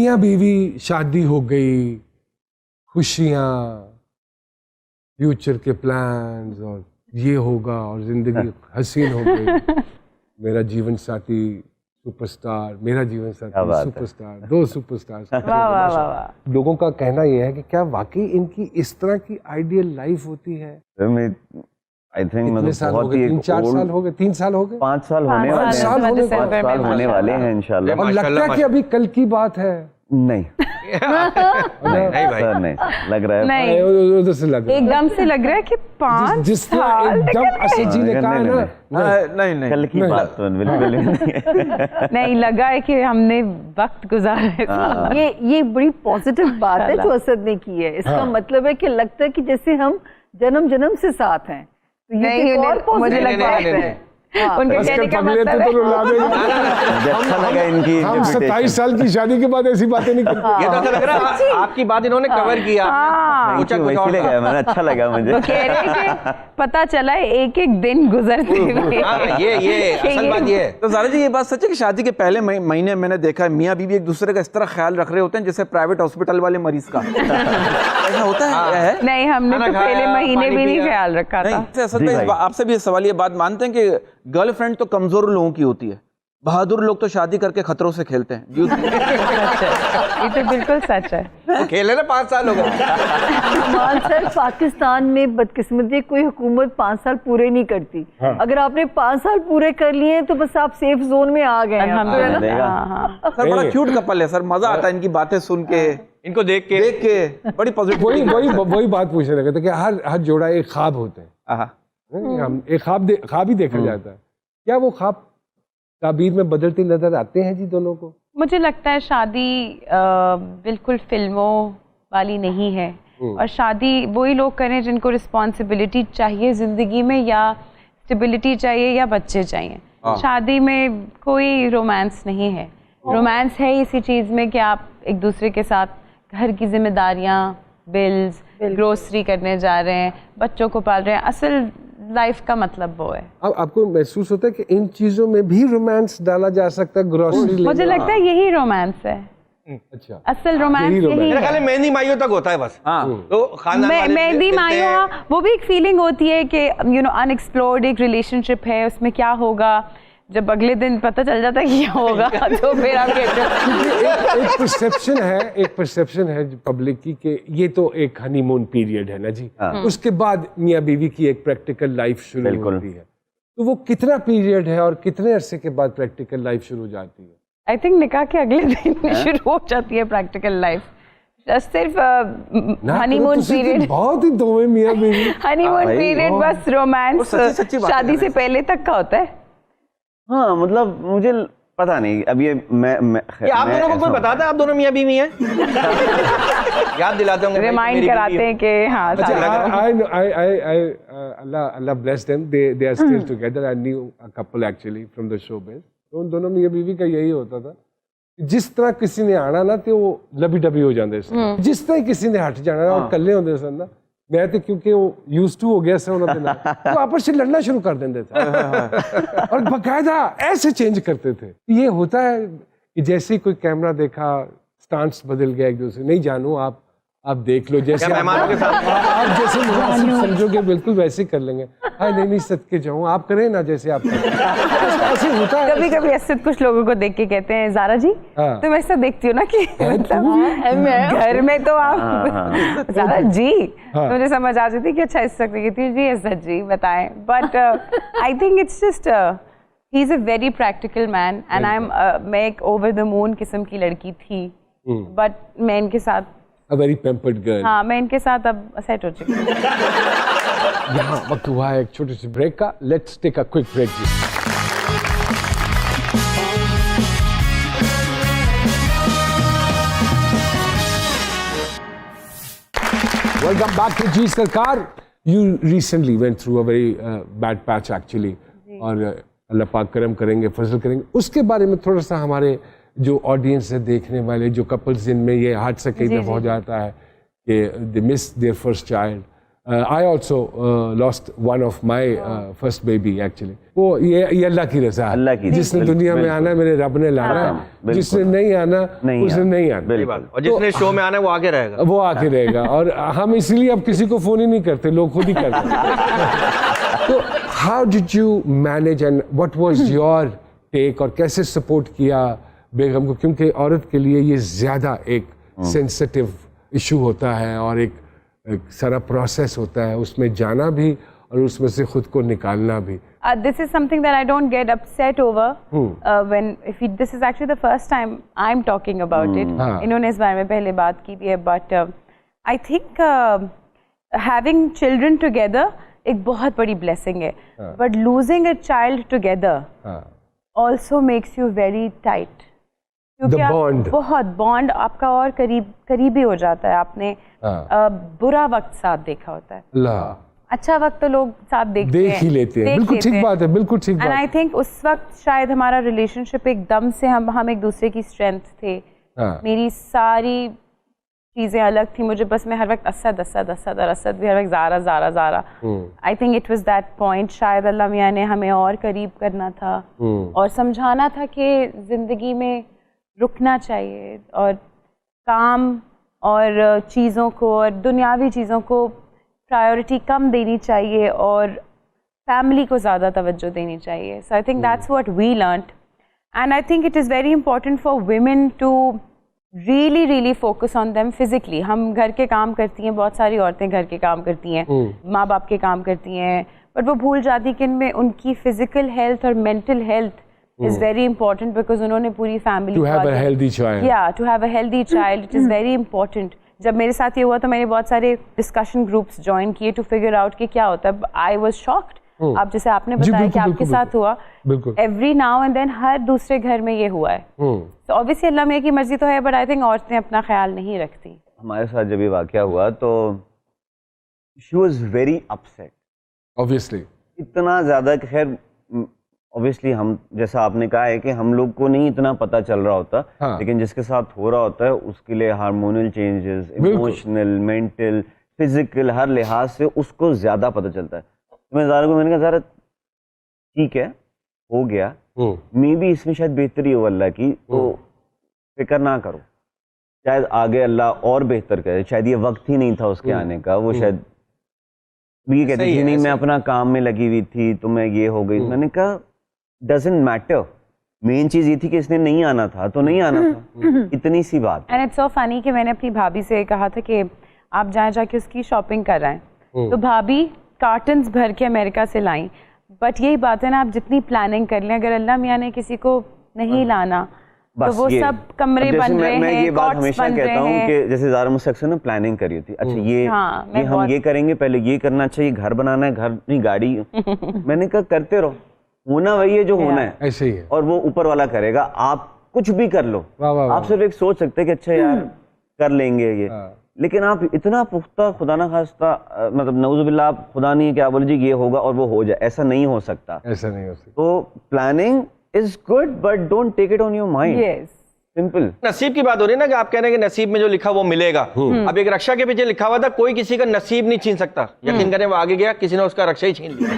मियाँ बीवी, शादी हो गई, खुशियाँ, फ्यूचर के प्लान्स और ये होगा और जिंदगी हसीन हो गई, मेरा जीवन साथी सुपरस्टार, मेरा जीवन साथी सुपरस्टार, 2 सुपरस्टार। लोगों का कहना यह है कि क्या वाकई इनकी इस तरह की आइडियल लाइफ होती है? आई थिंक मतलब बहुत ही 3-4 साल हो गए, 3 साल हो गए, 5 साल होने वाले हैं, 5 साल होने वाले हैं इंशाल्लाह। और लगता है कि अभी कल की बात है। नहीं नहीं भाई, सर नहीं लग रहा है, नहीं उधर से लग रहा है, एकदम से लग रहा है कि 5 जिस तरह एकदम असद जी ने कहा है ना, नहीं कल की बात तो बिल्कुल नहीं। नहीं लगा है कि हमने वक्त गुजारा है। ये बड़ी पॉजिटिव बात है जो असद ने की है। इसका मतलब है कि लगता है कि जैसे हम जन्म जन्म से साथ हैं। तो ये मुझे लगता है उनके कहने का मतलब मुझे अच्छा लगा इनकी, हम 27 साल की शादी के बाद ऐसी बातें नहीं करते। ये तो ऐसा लग रहा है आपकी बात इन्होंने कवर किया, इसीलिए गया मैंने, अच्छा लगा मुझे। कह रहे कि पता चला एक एक दिन गुजरते हुए। ये असल बात ये है। तो ज़ारा जी ये बात सच है कि शादी के पहले महीने मैंने देखा है मियाँ बीवी एक दूसरे का इस तरह ख्याल रख रहे होते हैं जैसे प्राइवेट हॉस्पिटल वाले मरीज का। ऐसा होता है? नहीं, हमने तो पहले महीने भी नहीं ख्याल रखा था। असल में आपसे भी सवाल ये बात मानते हैं कि गर्लफ्रेंड तो कमजोर लोगों की होती है, बहादुर लोग तो शादी करके खतरों से खेलते हैं। ये तो बिल्कुल सच है। तो खेले ना 5 साल हो गए। सर पाकिस्तान में बदकिस्मती कोई हुकूमत 5 साल पूरे नहीं करती। अगर आपने 5 साल पूरे कर लिए तो बस आप सेफ जोन में आ गए। सर बड़ा क्यूट कपल है सर, मजा आता है इनकी बातें सुन के, इनको देख के बड़ी पॉजिटिव। वही बात पूछने लगे थे कि हर जोड़ा एक ख्वाब होते हैं, हम एक ख्वाब ही देखा जाता है। क्या वो ख्वाब ताबीर में बदलते नजर आते हैं जी दोनों को? मुझे लगता है शादी बिल्कुल फिल्मों वाली नहीं है, और शादी वही लोग करें जिनको रिस्पॉन्सिबिलिटी चाहिए जिंदगी में, या स्टेबिलिटी चाहिए, या बच्चे चाहिए। शादी में कोई रोमांस नहीं है। रोमांस है इसी चीज़ में कि आप एक दूसरे के साथ घर की जिम्मेदारियाँ, बिल्स, ग्रोसरी करने जा रहे हैं, बच्चों को पाल रहे हैं। असल लाइफ का मतलब वो है। अब आपको महसूस होता है कि इन चीजों में भी रोमांस डाला जा सकता है? ग्रोसरी मुझे लगता है यही रोमांस है। अच्छा, असल रोमांस यही है। खाली मेहंदी माइयों तक होता है बस। तो खानदान मेहंदी माइयों वो भी एक फीलिंग होती है कि अनएक्सप्लोर्ड एक रिलेशनशिप है, उसमें क्या होगा, जब अगले दिन पता चल जाता है क्या होगा तो फिर आप कहते हो। एक परसेप्शन है पब्लिक की कि ये तो एक हनीमून पीरियड है ना जी, उसके बाद मियाँ बीवी की एक प्रैक्टिकल लाइफ शुरू होती है। तो वो कितना पीरियड है और कितने अरसे के बाद प्रैक्टिकल लाइफ शुरू हो जाती है? आई थिंक निकाह के अगले दिन शुरू हो जाती है प्रैक्टिकल लाइफ। सिर्फ हनीमून पीरियड बहुत ही दो मियाँ बीवी हनीमून पीरियड बस रोमांस शादी से पहले तक का होता है। हाँ मतलब मुझे पता नहीं, अब ये आप दोनों को कोई बताता है आप दोनों मियाँ बीवी हैं? याद दिलाते होंगे, रिमाइंड कराते हैं कि हाँ। Allah bless them, they are still together. I knew a couple actually from the showbiz. तो उन दोनों मियाँ बीवी का यही होता था, जिस तरह किसी ने आना ना तो वो लबी डबी हो जाते सन, जिस तरह किसी ने हट जाना और कल्ले होते सन ना, मैं तो क्योंकि वो यूज्ड टू हो गया से उन्होंने तो आपस से लड़ना शुरू कर देते थे और बकायदा ऐसे चेंज करते थे। ये होता है कि जैसे ही कोई कैमरा देखा स्टांस बदल गया एक दूसरे। नहीं जानू आप देख लो, जैसे आप जैसे मुनासिब समझोगे बिल्कुल वैसे कर लेंगे। हाँ नहीं सदके जाऊँ, आप करें ना जैसे आप ऐसे होता है। कभी कभी ऐसे कुछ लोगों को देख के कहते हैं, ज़ारा जी तुम ऐसा देखती हो ना कि घर में तो आप ज़ारा जी मुझे समझ आ जाती कि अच्छा ऐसा कहती हूँ जी, ऐसा जी बताएं। But I think it's just he is a very practical man and मैं एक ओवर द मून किस्म की लड़की थी, बट मैं इनके साथ A very pampered girl. हाँ, मैं इनके साथ अब सेट हो चुकी हूँ। यहाँ वक्त हुआ है एक छोटे से ब्रेक का। Let's take a quick break. Welcome back to Ji Sarkar. You recently went through a very bad patch actually, और अल्लाह पाक करम करेंगे, फजल करेंगे। उसके बारे में थोड़ा सा हमारे जो ऑडियंस है, देखने वाले जो कपल्स जिनमें ये हादसा कई दफ़ा हो जाता है कि they miss their first child, I also lost one of my first baby actually. वो ये अल्लाह की रज़ा है। अल्लाह की, जिसने बिल्कुल, दुनिया में बिल्कुल। आना मेरे रब ने लाना है, बिल्कुल। जिसने नहीं आना नहीं उसने आना। नहीं आना, बिल्कुल। और जिसने शो में आना है वो आगे रहेगा। वो आके रहेगा। और हम इसलिए अब किसी को फोन ही नहीं करते, लोग खुद ही करते हैं। तो how did you manage and what was your take, और कैसे सपोर्ट किया बेगम को, क्योंकि औरत के लिए ये ज्यादा एक सेंसिटिव इशू होता है और एक सारा प्रोसेस होता है, उसमें जाना भी और उसमें से खुद को निकालना भी। This is something that I don't get upset over this is actually the first time I'm talking about it. इन्होंने इस बारे में पहले बात की भी है, but I think having children together एक बहुत बड़ी blessing है, but losing a child together also makes you very tight. क्योंकि आप bond. बहुत बॉन्ड आपका और करीबी हो जाता है। आपने बुरा वक्त साथ देखा होता है, अल्लाह अच्छा वक्त तो लोग साथ देखते देख हैं, ही लेते हैं। देख बिल्कुल लेते ठीक हैं। बात है, बिल्कुल ठीक एंड बात आई है। थिंक उस वक्त शायद हमारा रिलेशनशिप एकदम से हम एक दूसरे की स्ट्रेंथ थे। मेरी सारी चीजें अलग थी, मुझे बस मैं हर वक्त असद भी हर वक्त Zara. I think it was that point, शायद अल्लाह मियां ने हमें और करीब करना था और समझाना था कि जिंदगी में रुकना चाहिए और काम और चीज़ों को और दुनियावी चीज़ों को प्रायोरिटी कम देनी चाहिए और फैमिली को ज़्यादा तवज्जो देनी चाहिए। So I think that's what we learned and I think it is very important for women to really focus on them physically. हम घर के काम करती हैं, बहुत सारी औरतें घर के काम करती हैं, माँ बाप के काम करती हैं, बट वो भूल जाती कि इनमें उनकी फिजिकल हेल्थ और mental health is very important because उन्होंने पूरी family To have a healthy child. Yeah, to have a healthy child, it is very important. जब मेरे साथ ये हुआ तो मैंने बहुत सारे डिस्कशन ग्रुप्स ज्वाइन किए टू फिगर आउट कि क्या होता है। I was shocked. आप जैसे आपने जी, बताया कि बिल्कुल, आपके बिल्कुल, साथ हुआ, बिल्कुल। एवरी नाउ एंड देन हर दूसरे घर में ये हुआ है। तो ऑब्वियसली अल्लाह मियां की मर्जी तो है, बट आई थिंक औरतें अपना ख्याल नहीं रखती। हमारे साथ जब ये वाकया हुआ तो she was very upset, obviously इतना ज्यादा कि खैर ऑब्वियसली हम जैसा आपने कहा है कि हम लोग को नहीं इतना पता चल रहा होता, लेकिन जिसके साथ हो रहा होता है उसके लिए hormonal changes, emotional, mental, physical, हर लिहाज से उसको ज्यादा पता चलता है। तो मैं ज़ारा को मैंने कहा ज़ारा ठीक है हो गया, मे भी इसमें शायद बेहतरी हो अल्लाह की, तो फिक्र ना करो, शायद आगे अल्लाह और बेहतर करे, शायद ये वक्त ही नहीं था उसके आने का। वो शायद ये कहती थी नहीं मैं अपना काम में लगी हुई थी तो मैं ये हो गई। मैंने कहा डजंट मैटर, मेन चीज ये थी कि इसने नहीं आना था तो नहीं आना था, इतनी सी बात। एंड इट्स सो फनी कि मैंने अपनी भाभी से कहा था कि आप जाके उसकी शॉपिंग कर रहे हैं, तो भाभी कार्टन्स भर के अमेरिका से लाई। बट यही बात है ना, आप जितनी प्लानिंग कर लें, अगर अल्लाह मियां ने किसी को नहीं लाना तो वो सब कमरे बन रहे हैं, मैं ये बात कॉट्स हमेशा बन कहता रहे हूँ हैं। कि जैसे ज़ारा मुझसे अक्सर ना प्लानिंग करी होती, अच्छा ये हम ये करेंगे, पहले ये करना चाहिए, घर बनाना है, घर नहीं गाड़ी मैंने कहा करते रहो, होना वही है जो होना है, ऐसे ही है, और वो ऊपर वाला करेगा, आप कुछ भी कर लो। वाह, वाह, आप सिर्फ एक सोच सकते हैं कि अच्छा यार कर लेंगे ये, लेकिन आप इतना पुख्ता खुदा ना खास्ता मतलब नऊजुबिल्लाह आप खुदा नहीं क्या बोले जी ये होगा और वो हो जाए, ऐसा नहीं हो सकता। ऐसा नहीं हो सकता। तो planning is good but don't take it on your mind. Yes, simple. नसीब की बात हो रही है ना कि आप कह रहे हैं कि नसीब में जो लिखा वो मिलेगा। अब एक रक्षा के पीछे लिखा हुआ था कोई किसी का नसीब नहीं छीन सकता, यकीन करें वो आगे गया, किसी ने उसका रक्षा ही छीन लिया।